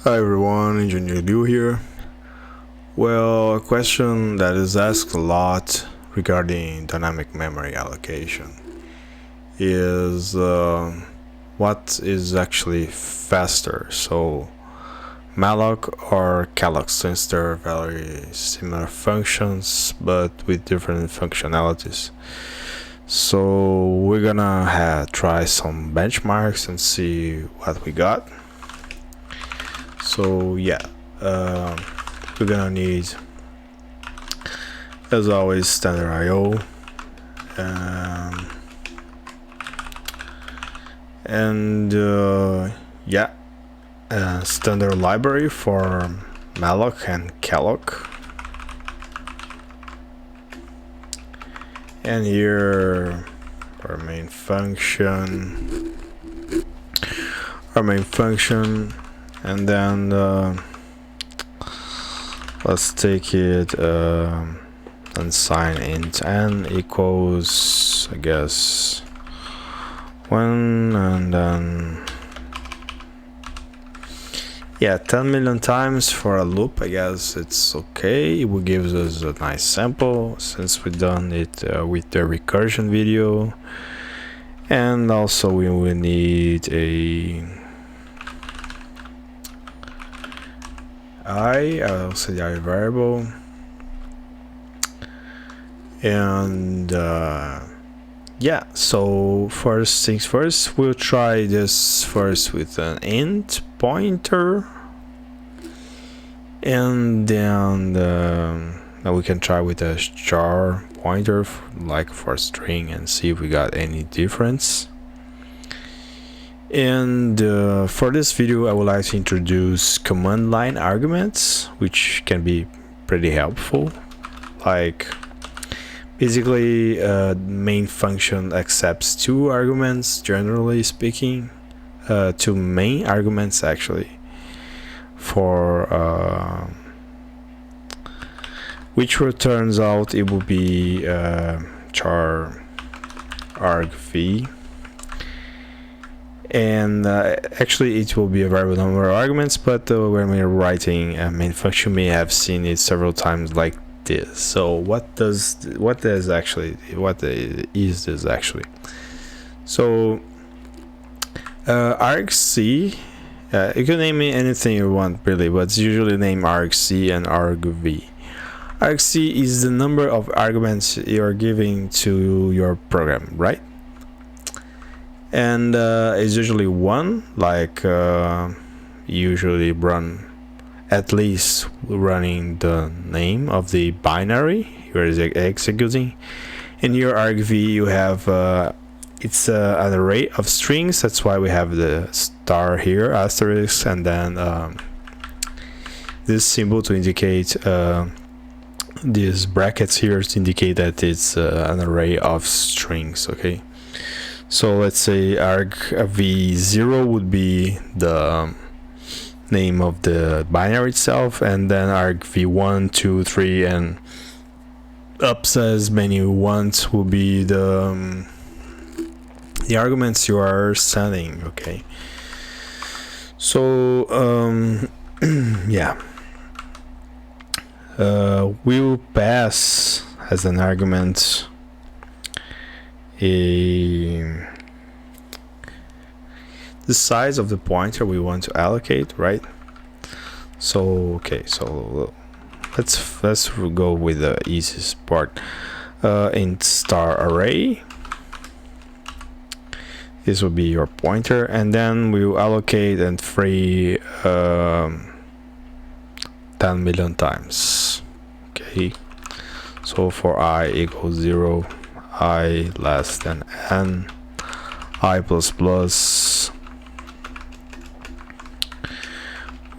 Hi everyone, Engineer Liu here. Well, a question that is asked a lot regarding dynamic memory allocation is what is actually faster, so malloc or calloc, since they're very similar functions but with different functionalities. So we're gonna try some benchmarks and see what we got. So yeah, we're gonna need, as always, standard I/O, and standard library for malloc and calloc. And here our main function, and then let's take it and sign int n equals, I guess, 1, and then 10 million times for a loop. I guess it's okay. It will give us a nice sample since we've done it with the recursion video. And also we will need I'll say the I variable, and so first things first, we'll try this first with an int pointer, and then now we can try with a char pointer like for string and see if we got any difference. And for this video I would like to introduce command line arguments, which can be pretty helpful. Like basically main function accepts two arguments, generally speaking, two main arguments actually, for which turns out it will be char argv, and actually it will be a variable number of arguments, but when we're writing a main function we have seen it several times like this. So what is this actually? So argc, you can name it anything you want really, but it's usually named argc and argv. argc is the number of arguments you're giving to your program, right? And it's usually 1, like usually run at least running the name of the binary you're executing. In your argv you have it's an array of strings, that's why we have the star here, asterisk, and then this symbol to indicate these brackets here to indicate that it's an array of strings. Okay, so let's say argv0 would be the name of the binary itself, and then argv1, 2, 3, and up as many ones will be the arguments you are sending. Okay, so we'll pass as an argument the size of the pointer we want to allocate, right? So okay, so let's go with the easiest part. Int star array, this will be your pointer, and then we will allocate and free 10 million times. Okay, so for I equals 0, I less than n, I plus plus,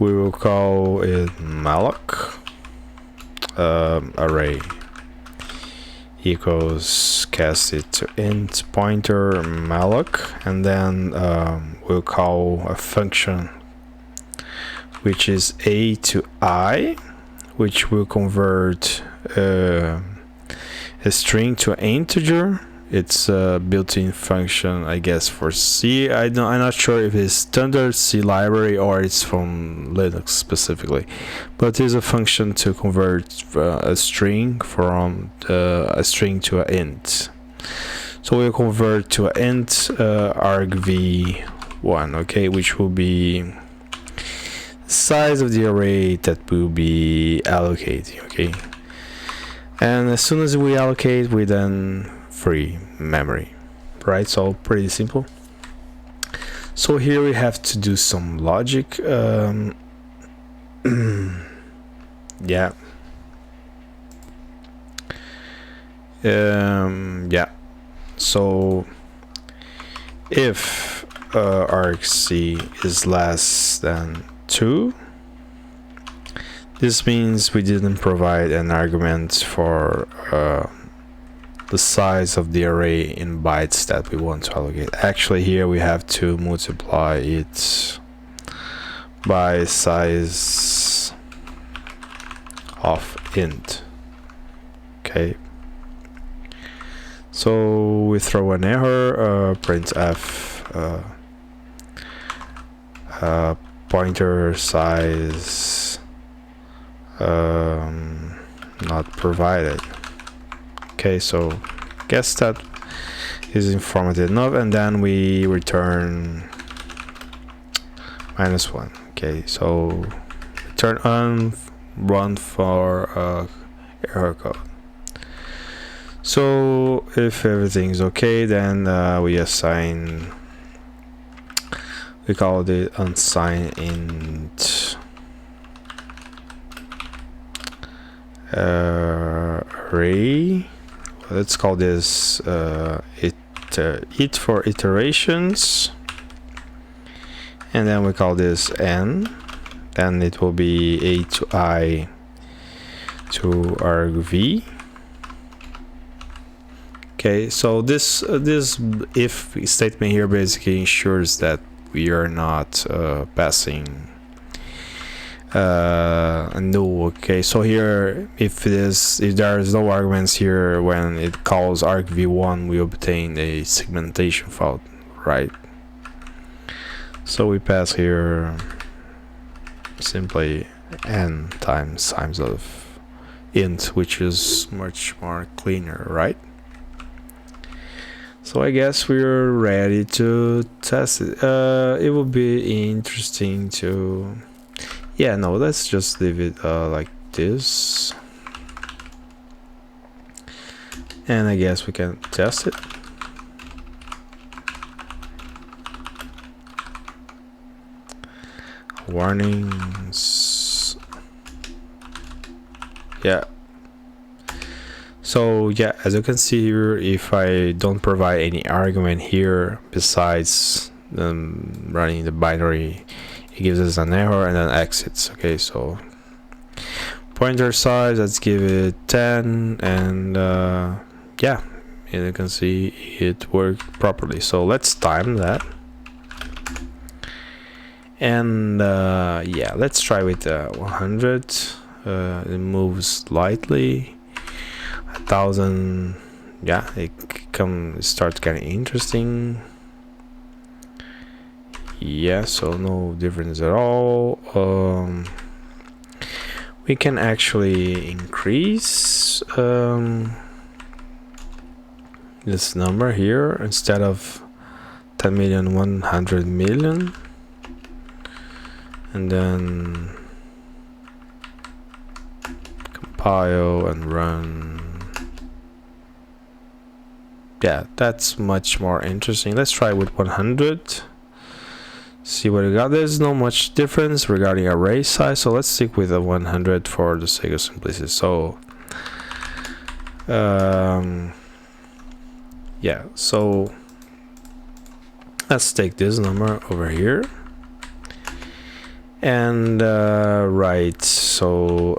we will call it malloc array equals, cast it to int pointer malloc, and then we'll call a function which is a to I, which will convert a string to an integer, It's a built-in function, I guess, for C. I'm not sure if it's standard C library or it's from Linux specifically, but it's a function to convert a string from a string to an int. So we'll convert to an int argv1, okay, which will be the size of the array that we'll be allocating, okay. And as soon as we allocate, we then free memory, right? So pretty simple. So here we have to do some logic. Yeah. Yeah. So if argc is less than 2, this means we didn't provide an argument for the size of the array in bytes that we want to allocate. Actually, here we have to multiply it by size of int. Okay. So we throw an error, printf pointer size not provided. Okay, so guess that is informative enough, and then we return -1. Okay, so return on run for error code. So if everything's okay, then we assign, we call it unsigned int array. Let's call this it for iterations, and then we call this n, and it will be a to I to argv. Okay, so this if statement here basically ensures that we are not passing a null. Okay, so here if there is no arguments here, when it calls argv1, we obtain a segmentation fault, right? So we pass here simply n times of int, which is much more cleaner, right? So I guess we're ready to test it. It will be interesting to, yeah, no, let's just leave it like this, and I guess we can test it. Warnings. Yeah. So yeah, as you can see here, if I don't provide any argument here besides running the binary, it gives us an error and then exits. Okay, so pointer size, let's give it 10, and yeah, and you can see it worked properly. So let's time that, and yeah, let's try with 100. It moves slightly. 1,000, yeah, it starts getting interesting. Yeah, so no difference at all. We can actually increase this number here. Instead of 10 million, 100 million, and then compile and run. Yeah, that's much more interesting. Let's try with 100. See what we got. There's no much difference regarding array size, so let's stick with a 100 for the sake of simplicity. So yeah, so let's take this number over here and right, so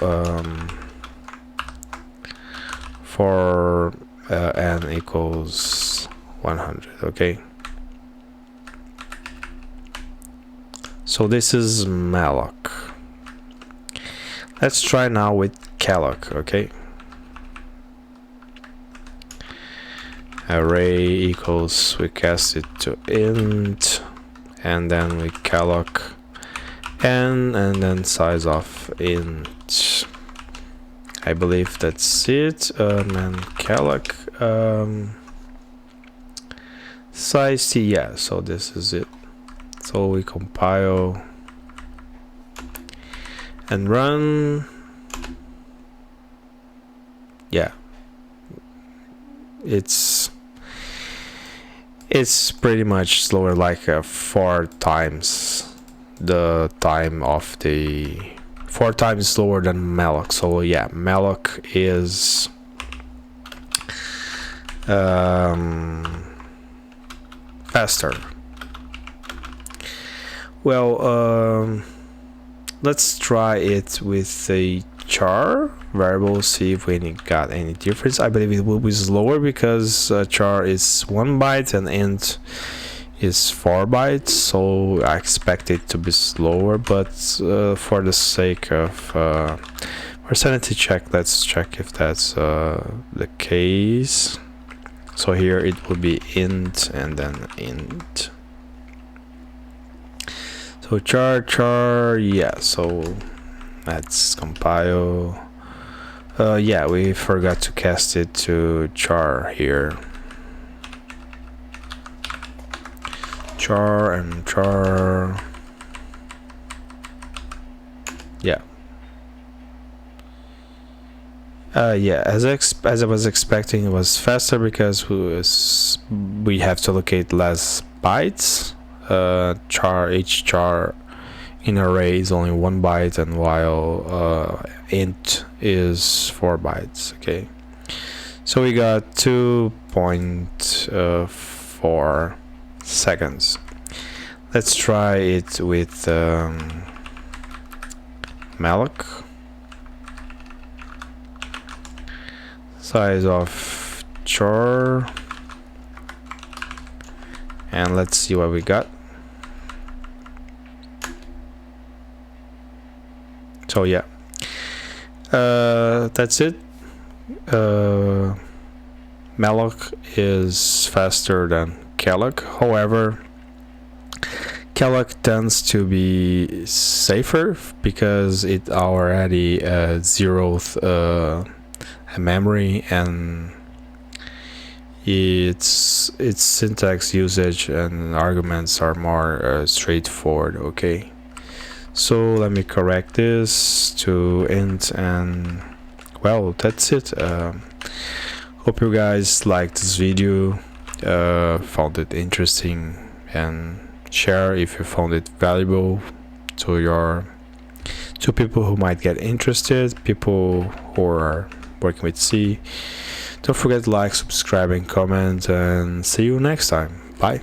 for n equals 100. Okay, so this is malloc. Let's try now with calloc. Okay, array equals, we cast it to int, and then we calloc n, and then size of int. I believe that's it. And calloc size t, yeah, so this is it. So we compile and run. Yeah, it's pretty much slower, like 4 times the time of the 4 times slower than malloc. So yeah, malloc is faster. Well, let's try it with a char variable, see if we got any difference. I believe it will be slower because char is 1 byte and int is 4 bytes, so I expect it to be slower, but for the sake of for sanity check, let's check if that's the case. So here it will be int and then int. So char, yeah, so let's compile. Yeah, we forgot to cast it to char here. Char and char. Yeah. Yeah, as I was expecting, it was faster because we have to allocate less bytes. Each char in array is only 1 byte, and while int is 4 bytes. Okay, so we got 2.4 seconds. Let's try it with malloc. Size of char, and let's see what we got. So yeah, that's it. Malloc is faster than calloc. However, calloc tends to be safer because it already zeroth memory, and its syntax usage and arguments are more straightforward. Okay, so let me correct this to int, and well, that's it. Hope you guys liked this video, found it interesting, and share if you found it valuable to people who might get interested, people who are working with C. Don't forget to like, subscribe, and comment, and see you next time. Bye.